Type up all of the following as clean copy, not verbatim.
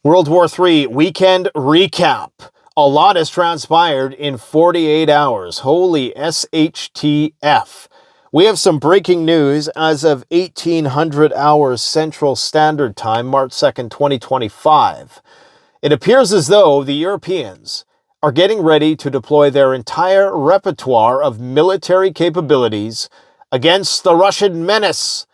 World War III weekend recap. A lot has transpired in 48 hours. Holy SHTF. We have some breaking news as of 1800 hours Central Standard Time, March 2nd, 2025. It appears as though the Europeans are getting ready to deploy their entire repertoire of military capabilities against the Russian menace.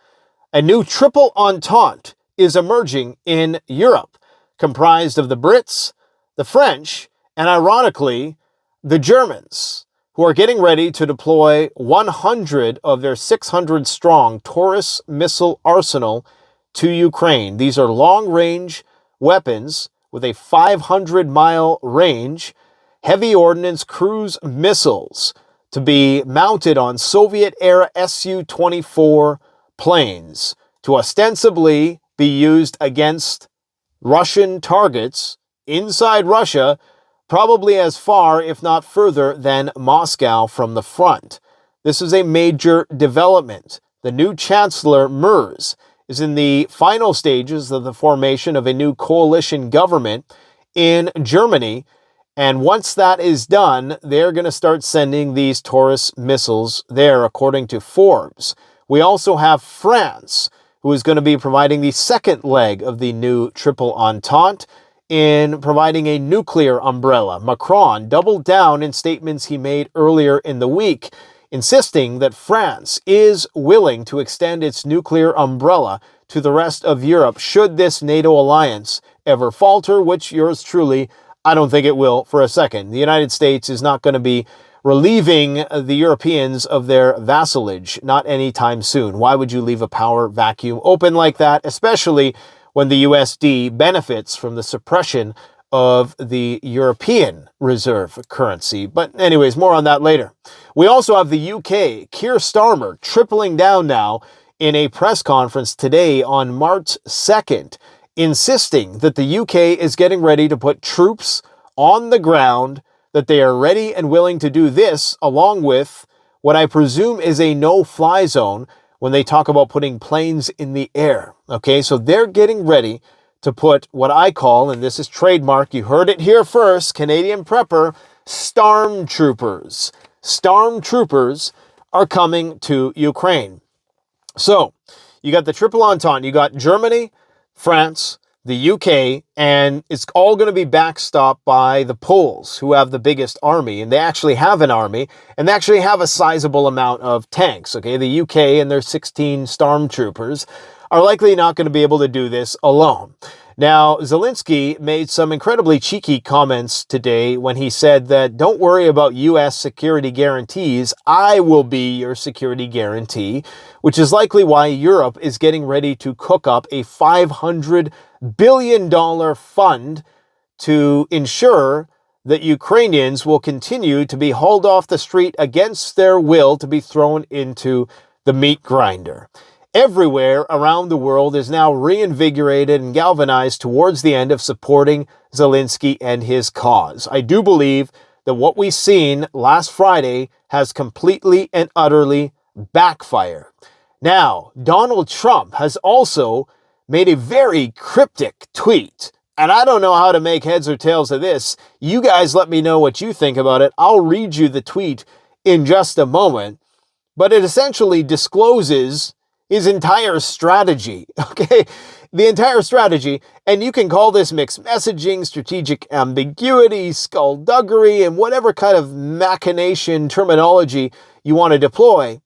A new triple entente is emerging in Europe, comprised of the Brits, the French, and ironically, the Germans, who are getting ready to deploy 100 of their 600-strong Taurus missile arsenal to Ukraine. These are long-range weapons with a 500-mile range, heavy ordnance cruise missiles to be mounted on Soviet-era Su-24 planes to ostensibly be used against Russian targets inside Russia, probably as far, if not further, than Moscow from the front. This is a major development. The new Chancellor, Merz, is in the final stages of the formation of a new coalition government in Germany, and once that is done, they're going to start sending these Taurus missiles there, according to Forbes. We also have France, who is going to be providing the second leg of the new Triple Entente in providing a nuclear umbrella. Macron doubled down in statements he made earlier in the week, insisting that France is willing to extend its nuclear umbrella to the rest of Europe should this NATO alliance ever falter, which yours truly, I don't think it will for a second. The United States is not going to be relieving the Europeans of their vassalage, not anytime soon. Why would you leave a power vacuum open like that, especially when the USD benefits from the suppression of the European reserve currency? But anyways, more on that later. We also have the UK, Keir Starmer, tripling down now in a press conference today on March 2nd, insisting that the UK is getting ready to put troops on the ground, that they are ready and willing to do this, along with what I presume is a no-fly zone when they talk about putting planes in the air. Okay, so they're getting ready to put what I call, and this is trademark, you heard it here first, Canadian Prepper, Stormtroopers. Stormtroopers are coming to Ukraine. So, you got the Triple Entente, you got Germany, France, the UK, and it's all going to be backstopped by the Poles, who have the biggest army, and they actually have an army, and they actually have a sizable amount of tanks, okay? The UK and their 16 stormtroopers are likely not going to be able to do this alone. Now, Zelensky made some incredibly cheeky comments today when he said that don't worry about U.S. security guarantees, I will be your security guarantee, which is likely why Europe is getting ready to cook up a $500 billion fund to ensure that Ukrainians will continue to be hauled off the street against their will to be thrown into the meat grinder. Everywhere around the world is now reinvigorated and galvanized towards the end of supporting Zelensky and his cause. I do believe that what we've seen last Friday has completely and utterly backfired. Now, Donald Trump has also made a very cryptic tweet, and I don't know how to make heads or tails of this. You guys let me know what you think about it. I'll read you the tweet in just a moment, but it essentially discloses his entire strategy, okay? The entire strategy, and you can call this mixed messaging, strategic ambiguity, skullduggery, and whatever kind of machination terminology you want to deploy.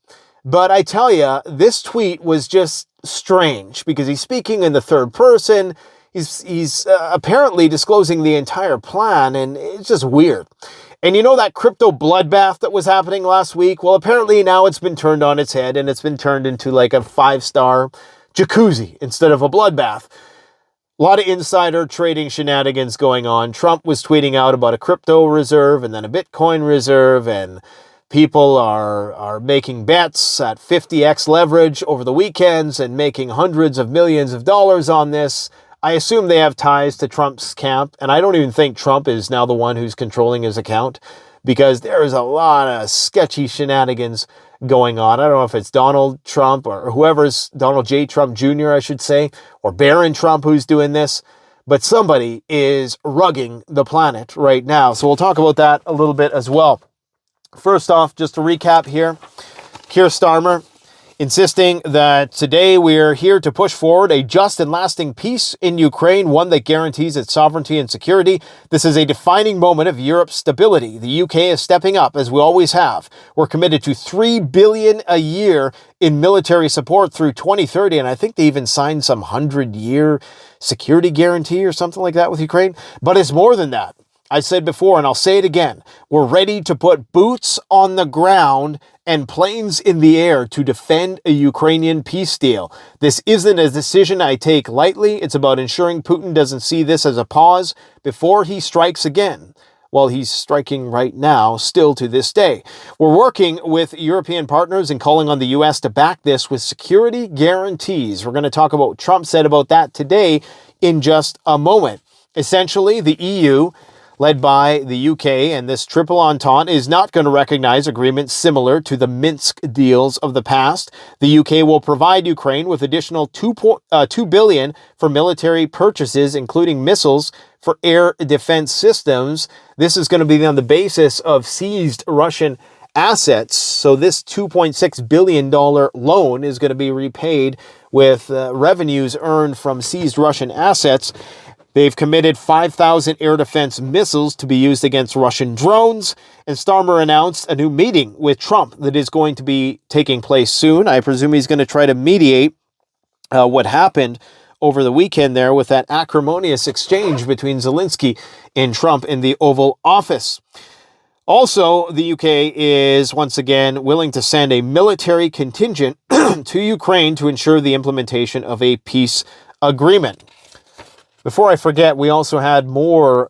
But I tell you, this tweet was just strange because he's speaking in the third person. He's apparently disclosing the entire plan, and it's just weird. And you know that crypto bloodbath that was happening last week? Well, apparently now it's been turned on its head and it's been turned into like a 5-star jacuzzi instead of a bloodbath. A lot of insider trading shenanigans going on. Trump was tweeting out about a crypto reserve and then a Bitcoin reserve, and people are making bets at 50x leverage over the weekends and making hundreds of millions of dollars on this. I assume they have ties to Trump's camp, and I don't even think Trump is now the one who's controlling his account, because there is a lot of sketchy shenanigans going on. I don't know if it's Donald Trump or whoever's Donald J. Trump Jr., I should say, or Barron Trump who's doing this. but somebody is rugging the planet right now. So we'll talk about that a little bit as well. First off, just to recap here, Keir Starmer insisting that today we're here to push forward a just and lasting peace in Ukraine, one that guarantees its sovereignty and security. This is a defining moment of Europe's stability. The UK is stepping up, as we always have. We're committed to $3 billion a year in military support through 2030, and I think they even signed some 100-year security guarantee or something like that with Ukraine. But it's more than that. I said before, and I'll say it again, we're ready to put boots on the ground and planes in the air to defend a Ukrainian peace deal. This isn't a decision I take lightly. It's about ensuring Putin doesn't see this as a pause before he strikes again. Well, he's striking right now, still to this day. We're working with European partners and calling on the U.S. to back this with security guarantees. We're going to talk about what Trump said about that today in just a moment. Essentially, the EU, led by the UK and this triple entente, is not going to recognize agreements similar to the Minsk deals of the past. The UK will provide Ukraine with additional $2 billion for military purchases, including missiles for air defense systems. This is going to be on the basis of seized Russian assets. So this $2.6 billion loan is going to be repaid with revenues earned from seized Russian assets. They've committed 5,000 air defense missiles to be used against Russian drones, and Starmer announced a new meeting with Trump that is going to be taking place soon. I presume he's going to try to mediate what happened over the weekend there with that acrimonious exchange between Zelensky and Trump in the Oval Office. Also, the UK is once again willing to send a military contingent to Ukraine to ensure the implementation of a peace agreement. Before I forget, we also had more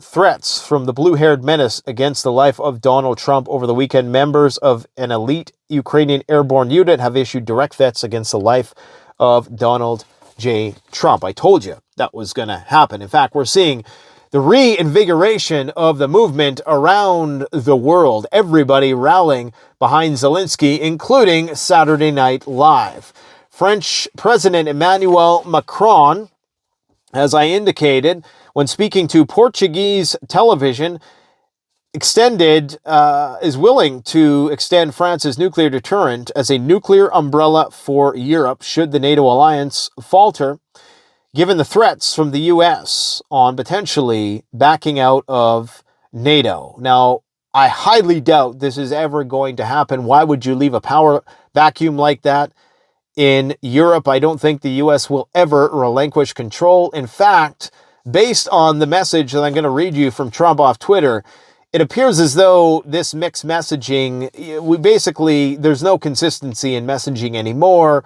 threats from the blue-haired menace against the life of Donald Trump over the weekend. Members of an elite Ukrainian airborne unit have issued direct threats against the life of Donald J. Trump. I told you that was going to happen. In fact, we're seeing the reinvigoration of the movement around the world. Everybody rallying behind Zelensky, including Saturday Night Live. French President Emmanuel Macron, as I indicated, when speaking to Portuguese television, is willing to extend France's nuclear deterrent as a nuclear umbrella for Europe should the NATO alliance falter, given the threats from the U.S. on potentially backing out of NATO. Now, I highly doubt this is ever going to happen. Why would you leave a power vacuum like that in Europe? I don't think the U.S. will ever relinquish control. In fact, based on the message that I'm going to read you from Trump off Twitter, it appears as though this mixed messaging, there's no consistency in messaging anymore.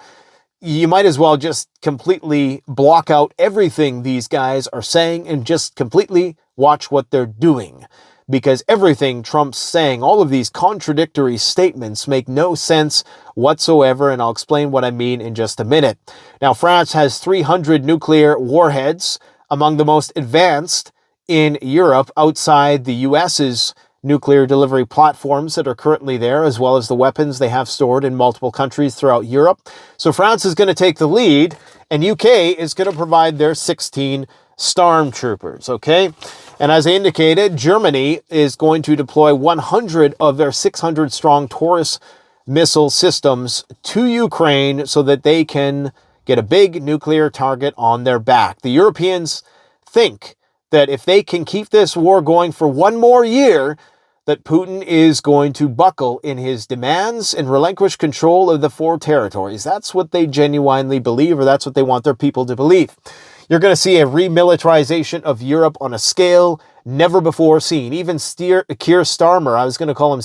You might as well just completely block out everything these guys are saying and just completely watch what they're doing. Because everything Trump's saying, all of these contradictory statements make no sense whatsoever, and I'll explain what I mean in just a minute. Now, France has 300 nuclear warheads, among the most advanced in Europe, outside the U.S.'s nuclear delivery platforms that are currently there, as well as the weapons they have stored in multiple countries throughout Europe. So France is going to take the lead, and UK is going to provide their 16 stormtroopers, okay? And as I indicated, Germany is going to deploy 100 of their 600-strong Taurus missile systems to Ukraine so that they can get a big nuclear target on their back. The Europeans think that if they can keep this war going for one more year, that Putin is going to buckle in his demands and relinquish control of the 4 territories. That's what they genuinely believe, or that's what they want their people to believe. You're going to see a remilitarization of Europe on a scale never before seen. Even Keir Starmer, I was going to call him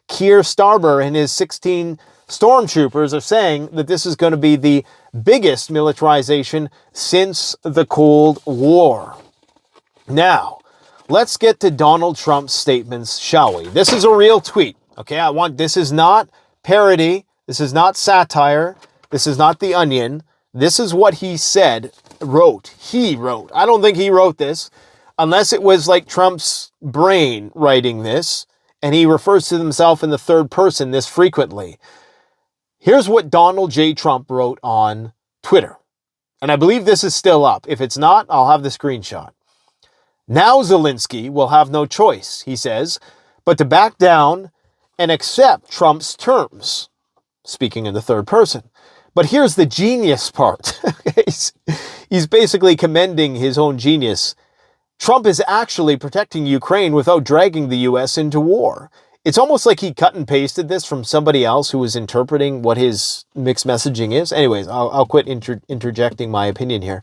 Keir Starmer and his 16 stormtroopers are saying that this is going to be the biggest militarization since the Cold War. Now, let's get to Donald Trump's statements, shall we? This is a real tweet, okay? This is not parody. This is not satire. This is not The Onion. This is what he wrote. I don't think he wrote this, unless it was like Trump's brain writing this, and he refers to himself in the third person this frequently. Here's what Donald J. Trump wrote on Twitter. And I believe this is still up. If it's not, I'll have the screenshot. Now Zelensky will have no choice, he says, but to back down and accept Trump's terms. Speaking in the third person. But here's the genius part. He's basically commending his own genius. Trump is actually protecting Ukraine without dragging the U.S. into war. It's almost like he cut and pasted this from somebody else who was interpreting what his mixed messaging is. Anyways, I'll quit interjecting my opinion here.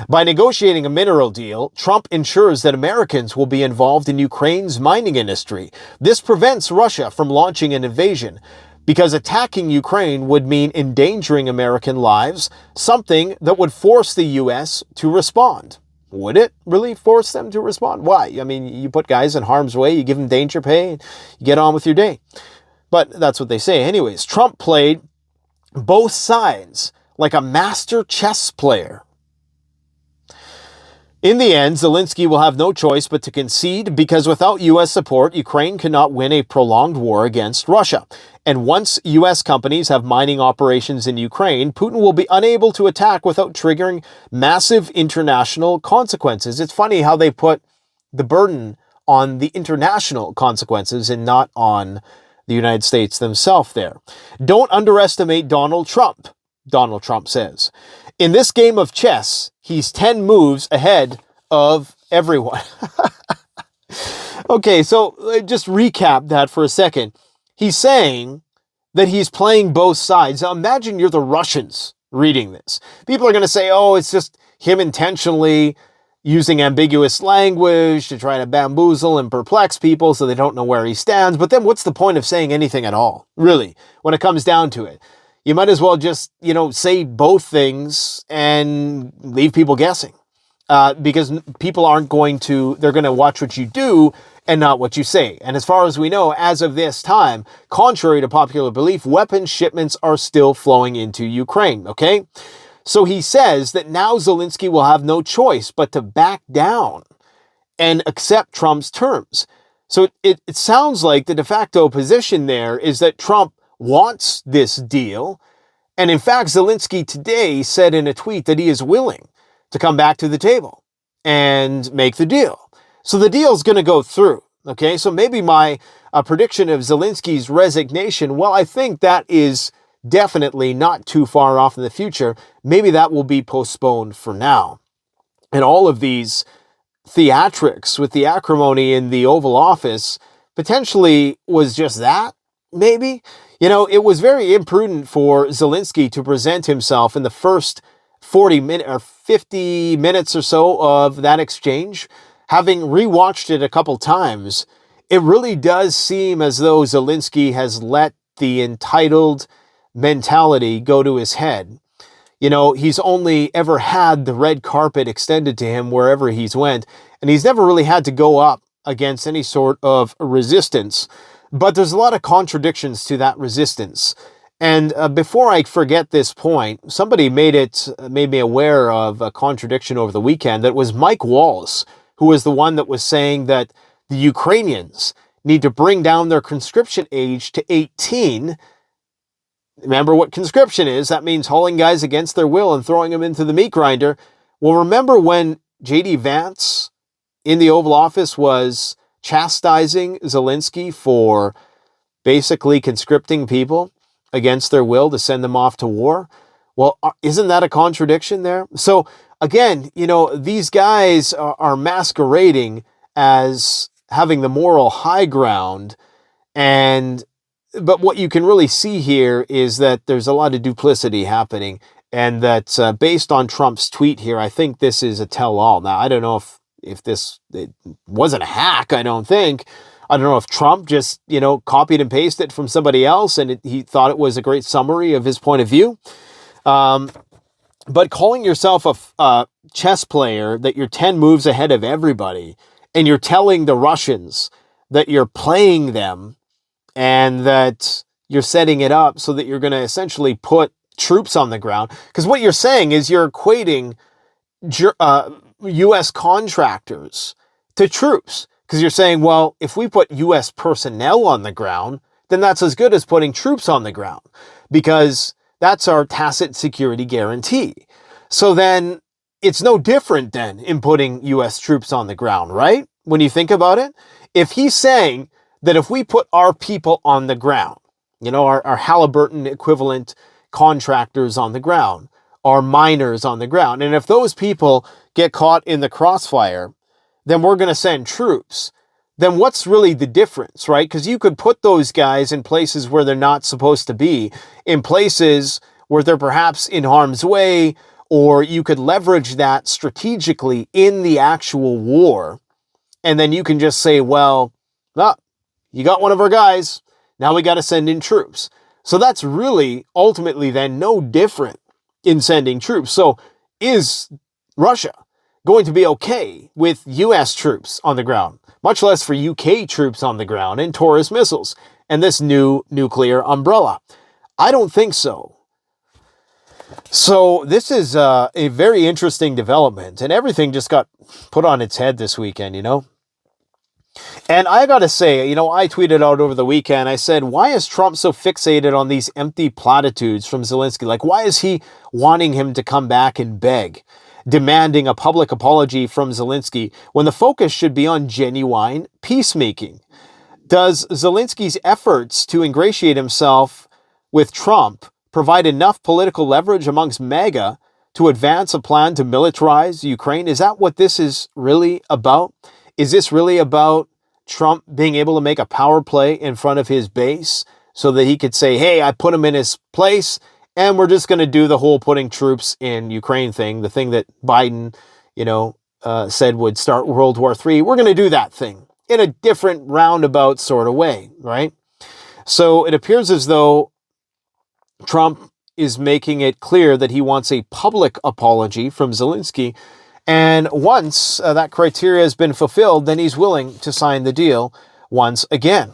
By negotiating a mineral deal, Trump ensures that Americans will be involved in Ukraine's mining industry. This prevents Russia from launching an invasion, because attacking Ukraine would mean endangering American lives, something that would force the U.S. to respond. Would it really force them to respond? Why? I mean, you put guys in harm's way, you give them danger pay, and you get on with your day. But that's what they say. Anyways, Trump played both sides like a master chess player. In the end, Zelensky will have no choice but to concede, because without U.S. support, Ukraine cannot win a prolonged war against Russia. And once U.S. companies have mining operations in Ukraine, Putin will be unable to attack without triggering massive international consequences. It's funny how they put the burden on the international consequences and not on the United States themselves there. Don't underestimate Donald Trump, Donald Trump says. In this game of chess, he's 10 moves ahead of everyone. Okay, so just recap that for a second. He's saying that he's playing both sides. Now imagine you're the Russians reading this. People are going to say, oh, it's just him intentionally using ambiguous language to try to bamboozle and perplex people so they don't know where he stands. But then what's the point of saying anything at all, really, when it comes down to it? You might as well just, say both things and leave people guessing. Because people aren't they're going to watch what you do and not what you say. And as far as we know, as of this time, contrary to popular belief, weapons shipments are still flowing into Ukraine, okay? So he says that now Zelensky will have no choice but to back down and accept Trump's terms. So it sounds like the de facto position there is that Trump wants this deal. And in fact, Zelensky today said in a tweet that he is willing to come back to the table and make the deal. So the deal's going to go through. Okay, so maybe my prediction of Zelensky's resignation, well, I think that is definitely not too far off in the future. Maybe that will be postponed for now. And all of these theatrics with the acrimony in the Oval Office potentially was just that, maybe. It was very imprudent for Zelensky to present himself in the first 50 minutes or so of that exchange. Having rewatched it a couple times, it really does seem as though Zelensky has let the entitled mentality go to his head. He's only ever had the red carpet extended to him wherever he's went, and he's never really had to go up against any sort of resistance. But there's a lot of contradictions to that resistance. And before I forget this point, somebody made me aware of a contradiction over the weekend. That was Mike Walls, who was the one that was saying that the Ukrainians need to bring down their conscription age to 18. Remember what conscription is. That means hauling guys against their will and throwing them into the meat grinder. Well, remember when J.D. Vance in the Oval Office was chastising Zelensky for basically conscripting people against their will to send them off to war? Well, isn't that a contradiction there? So again, these guys are masquerading as having the moral high ground, but what you can really see here is that there's a lot of duplicity happening, and that based on Trump's tweet here, I think this is a tell-all. Now, I don't know if it wasn't a hack, I don't think. I don't know if Trump just, copied and pasted it from somebody else and he thought it was a great summary of his point of view. But calling yourself a chess player, that you're 10 moves ahead of everybody, and you're telling the Russians that you're playing them and that you're setting it up so that you're going to essentially put troops on the ground. Because what you're saying is you're equating U.S. contractors to troops. Because you're saying, well, if we put U.S. personnel on the ground, then that's as good as putting troops on the ground. Because that's our tacit security guarantee. So then it's no different then in putting U.S. troops on the ground, right? When you think about it, if he's saying that if we put our people on the ground, our Halliburton equivalent contractors on the ground, our miners on the ground, and if those people get caught in the crossfire, then we're going to send troops. Then what's really the difference, right? Because you could put those guys in places where they're not supposed to be, in places where they're perhaps in harm's way, or you could leverage that strategically in the actual war. And then you can just say, well, you got one of our guys. Now we got to send in troops. So that's really ultimately then no different in sending troops. So is Russia going to be okay with US troops on the ground, much less for UK troops on the ground and Taurus missiles and this new nuclear umbrella? I don't think so. So this is a very interesting development, and everything just got put on its head this weekend, And I got to say, I tweeted out over the weekend, I said, why is Trump so fixated on these empty platitudes from Zelensky? Like, why is he wanting him to come back and beg, demanding a public apology from Zelensky, when the focus should be on genuine peacemaking? Does Zelensky's efforts to ingratiate himself with Trump provide enough political leverage amongst MAGA to advance a plan to militarize Ukraine? Is that what this is really about? Is this really about Trump being able to make a power play in front of his base so that he could say, hey, I put him in his place, and we're just going to do the whole putting troops in Ukraine thing, the thing that Biden, said would start World War III. We're going to do that thing in a different roundabout sort of way, right? So it appears as though Trump is making it clear that he wants a public apology from Zelensky. And once that criteria has been fulfilled, then he's willing to sign the deal once again.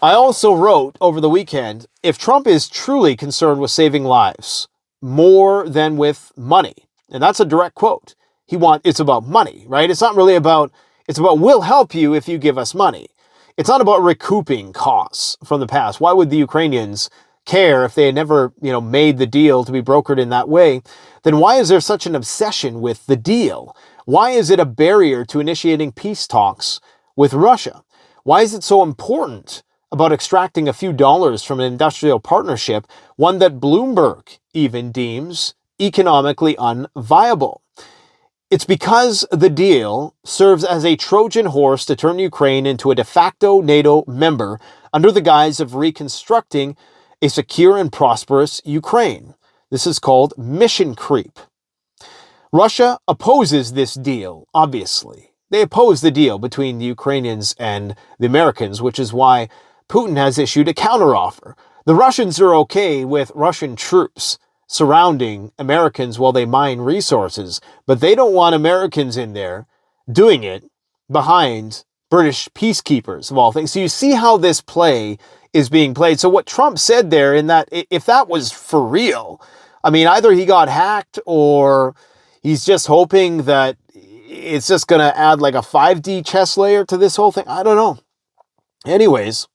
I also wrote over the weekend, if Trump is truly concerned with saving lives more than with money, and that's a direct quote, it's about money, right? It's about we'll help you if you give us money. It's not about recouping costs from the past. Why would the Ukrainians care if they had never, made the deal to be brokered in that way? Then why is there such an obsession with the deal? Why is it a barrier to initiating peace talks with Russia? Why is it so important about extracting a few dollars from an industrial partnership, one that Bloomberg even deems economically unviable? It's because the deal serves as a Trojan horse to turn Ukraine into a de facto NATO member under the guise of reconstructing a secure and prosperous Ukraine. This is called mission creep. Russia opposes this deal, obviously. They oppose the deal between the Ukrainians and the Americans, which is why Putin has issued a counteroffer. The Russians are okay with Russian troops surrounding Americans while they mine resources, but they don't want Americans in there doing it behind British peacekeepers, of all things. So you see how this play is being played. So what Trump said there, in that, if that was for real, I mean, either he got hacked or he's just hoping that it's just going to add like a 5D chess layer to this whole thing. I don't know. Anyways,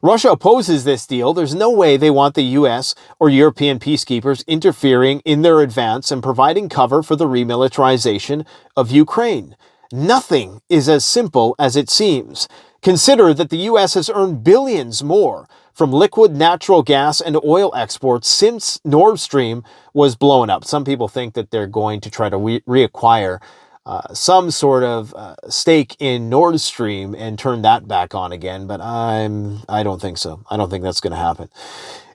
Russia opposes this deal. There's no way they want the US or European peacekeepers interfering in their advance and providing cover for the remilitarization of Ukraine. Nothing is as simple as it seems. Consider that the US has earned billions more from liquid natural gas and oil exports since Nord Stream was blown up. Some people think that they're going to try to reacquire some sort of stake in Nord Stream and turn that back on again, but I don't think so. I don't think that's going to happen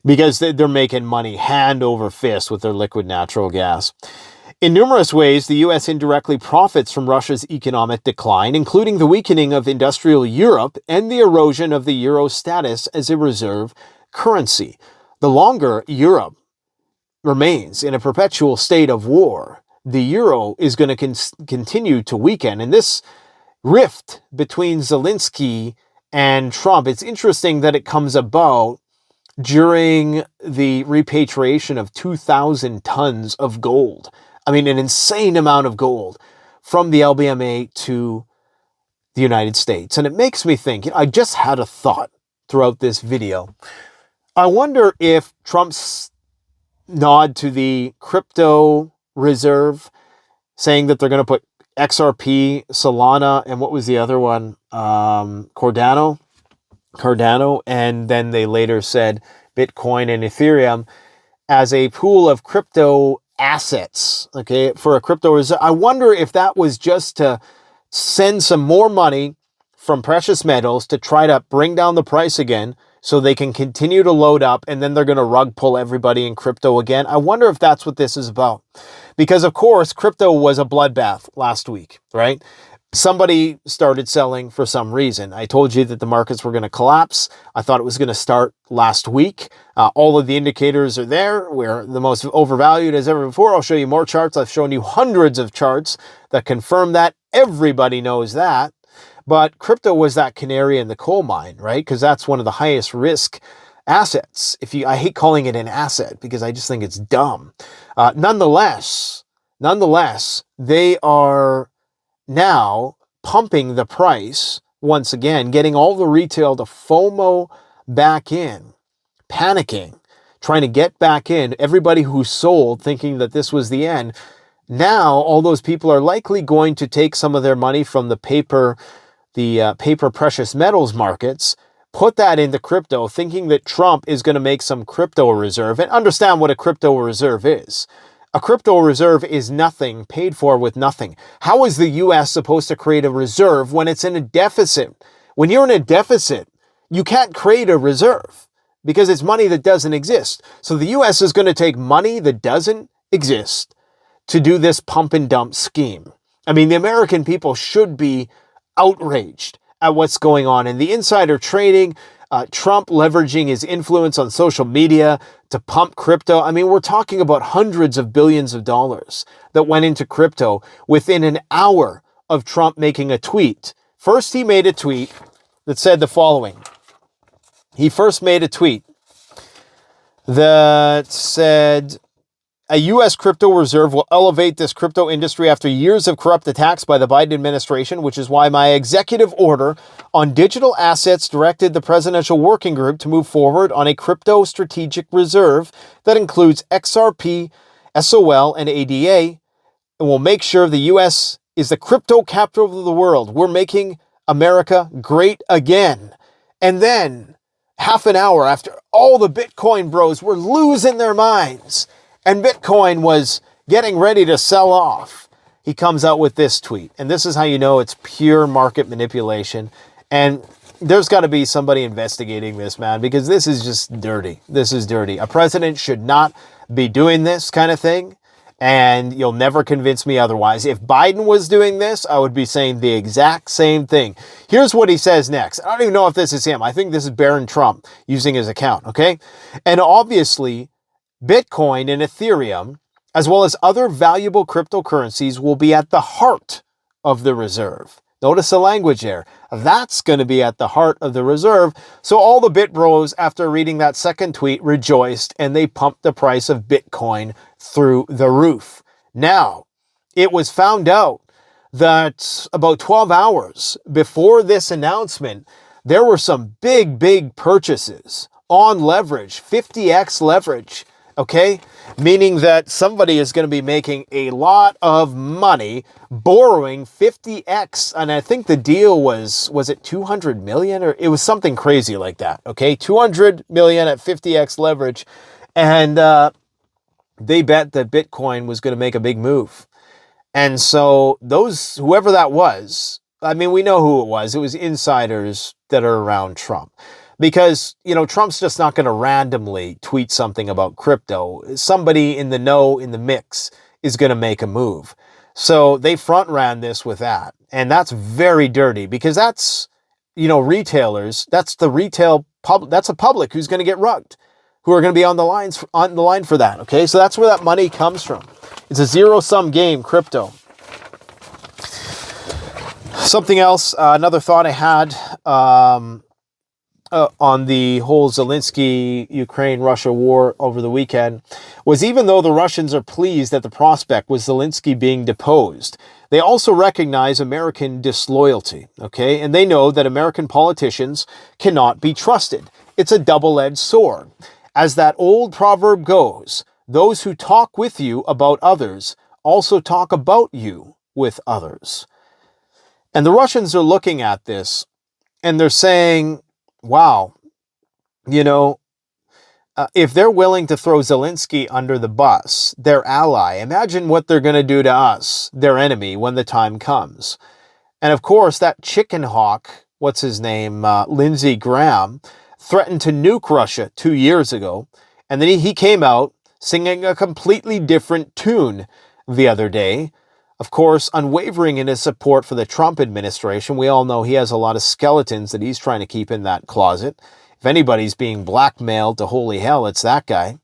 because they're making money hand over fist with their liquid natural gas. In numerous ways, the U.S. indirectly profits from Russia's economic decline, including the weakening of industrial Europe and the erosion of the euro status as a reserve currency. The longer Europe remains in a perpetual state of war, the euro is going to continue to weaken. And this rift between Zelensky and Trump, it's interesting that it comes about during the repatriation of 2,000 tons of gold. I mean, an insane amount of gold from the LBMA to the United States. And it makes me think, I just had a thought throughout this video. I wonder if Trump's nod to the crypto reserve, saying that they're going to put XRP, Solana, and what was the other one? Cardano. And then they later said Bitcoin and Ethereum as a pool of crypto assets, okay, for a crypto reserve. I wonder if that was just to send some more money from precious metals to try to bring down the price again so they can continue to load up, and then they're going to rug pull everybody in crypto again. I wonder if that's what this is about. Because, of course, crypto was a bloodbath last week, right? Somebody started selling for some reason. I told you that the markets were going to collapse. I thought it was going to start last week. All of the indicators are there. We're the most overvalued as ever before. I'll show you more charts. I've shown you hundreds of charts that confirm that. Everybody knows that. But crypto was that canary in the coal mine, right? Because that's one of the highest risk assets. I hate calling it an asset because I just think it's dumb. Nonetheless, they are now pumping the price once again, getting all the retail to FOMO back in, panicking, trying to get back in. Everybody who sold thinking that this was the end. Now, all those people are likely going to take some of their money from the paper precious metals markets, put that into crypto, thinking that Trump is going to make some crypto reserve. And understand what a crypto reserve is. A crypto reserve is nothing paid for with nothing. How is the U.S. supposed to create a reserve when it's in a deficit? When you're in a deficit, you can't create a reserve because it's money that doesn't exist. So the U.S. is going to take money that doesn't exist to do this pump and dump scheme. I mean, the American people should be outraged at what's going on. And the insider trading, Trump leveraging his influence on social media to pump crypto. I mean, we're talking about hundreds of billions of dollars that went into crypto within an hour of Trump making a tweet. First, he made a tweet that said the following. He first made a tweet that said, a U.S. crypto reserve will elevate this crypto industry after years of corrupt attacks by the Biden administration, which is why my executive order on digital assets directed the Presidential Working Group to move forward on a crypto strategic reserve that includes XRP, SOL, and ADA, and will make sure the U.S. is the crypto capital of the world. We're making America great again. And then, half an hour after all the Bitcoin bros were losing their minds, and Bitcoin was getting ready to sell off, he comes out with this tweet. And this is how you know it's pure market manipulation. And there's got to be somebody investigating this, man, because this is just dirty. This is dirty. A president should not be doing this kind of thing. And you'll never convince me otherwise. If Biden was doing this, I would be saying the exact same thing. Here's what he says next. I don't even know if this is him. I think this is Barron Trump using his account, okay? And obviously, Bitcoin and Ethereum, as well as other valuable cryptocurrencies, will be at the heart of the reserve. Notice the language there. That's going to be at the heart of the reserve. So all the Bit Bros, after reading that second tweet, rejoiced, and they pumped the price of Bitcoin through the roof. Now, it was found out that about 12 hours before this announcement, there were some big purchases on leverage, 50x leverage. Okay, meaning that somebody is going to be making a lot of money borrowing 50x. And I think the deal was it 200 million, or it was something crazy like that. Okay, 200 million at 50x leverage. And they bet that Bitcoin was going to make a big move. And so whoever that was, I mean, we know who it was. It was insiders that are around Trump. Because, Trump's just not going to randomly tweet something about crypto. Somebody in the know, in the mix, is going to make a move. So they front ran this with that. And that's very dirty because that's, retailers, that's the retail public, that's a public who's going to get rugged, who are going to be on the line for that. Okay. So that's where that money comes from. It's a zero-sum game, crypto. Something else, another thought I had, on the whole Zelensky-Ukraine-Russia war over the weekend was even though the Russians are pleased at the prospect with Zelensky being deposed, they also recognize American disloyalty, okay? And they know that American politicians cannot be trusted. It's a double-edged sword. As that old proverb goes, those who talk with you about others also talk about you with others. And the Russians are looking at this and they're saying, wow, if they're willing to throw Zelensky under the bus, their ally, imagine what they're going to do to us, their enemy, when the time comes. And of course, that chicken hawk, what's his name, Lindsey Graham, threatened to nuke Russia 2 years ago. And then he came out singing a completely different tune the other day. Of course, unwavering in his support for the Trump administration. We all know he has a lot of skeletons that he's trying to keep in that closet. If anybody's being blackmailed to holy hell, it's that guy.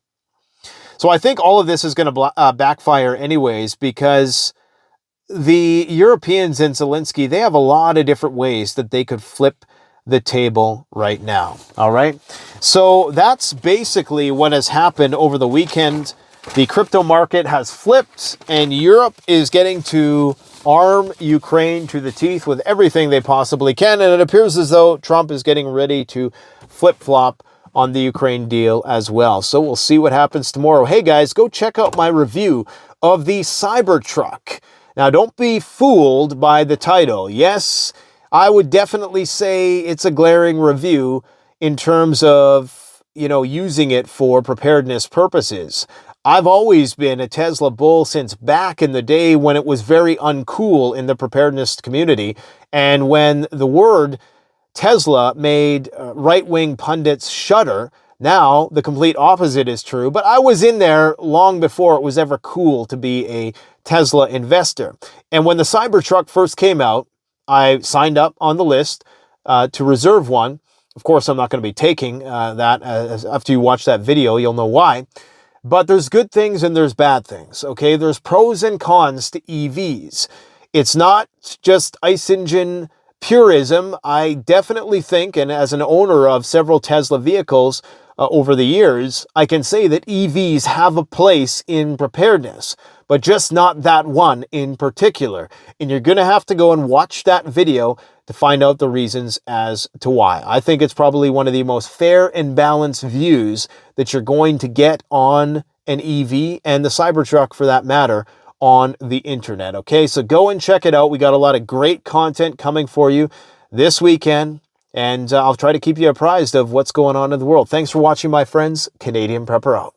So I think all of this is going to backfire anyways, because the Europeans and Zelensky, they have a lot of different ways that they could flip the table right now. All right. So that's basically what has happened over the weekend. The crypto market has flipped and Europe is getting to arm Ukraine to the teeth with everything they possibly can. And it appears as though Trump is getting ready to flip-flop on the Ukraine deal as well. So we'll see what happens tomorrow. Hey guys, go check out my review of the Cybertruck. Now don't be fooled by the title. Yes, I would definitely say it's a glaring review in terms of, using it for preparedness purposes. I've always been a Tesla bull since back in the day when it was very uncool in the preparedness community. And when the word Tesla made right-wing pundits shudder, now the complete opposite is true. But I was in there long before it was ever cool to be a Tesla investor. And when the Cybertruck first came out, I signed up on the list to reserve one. Of course, I'm not going to be taking that. After you watch that video, you'll know why. But there's good things and there's bad things, okay? There's pros and cons to EVs. It's not just ICE engine purism. I definitely think, and as an owner of several Tesla vehicles over the years, I can say that EVs have a place in preparedness, but just not that one in particular. And you're going to have to go and watch that video to find out the reasons as to why. I think it's probably one of the most fair and balanced views that you're going to get on an EV and the Cybertruck for that matter on the internet. Okay, so go and check it out. We got a lot of great content coming for you this weekend, and I'll try to keep you apprised of what's going on in the world. Thanks for watching, my friends. Canadian Prepper out.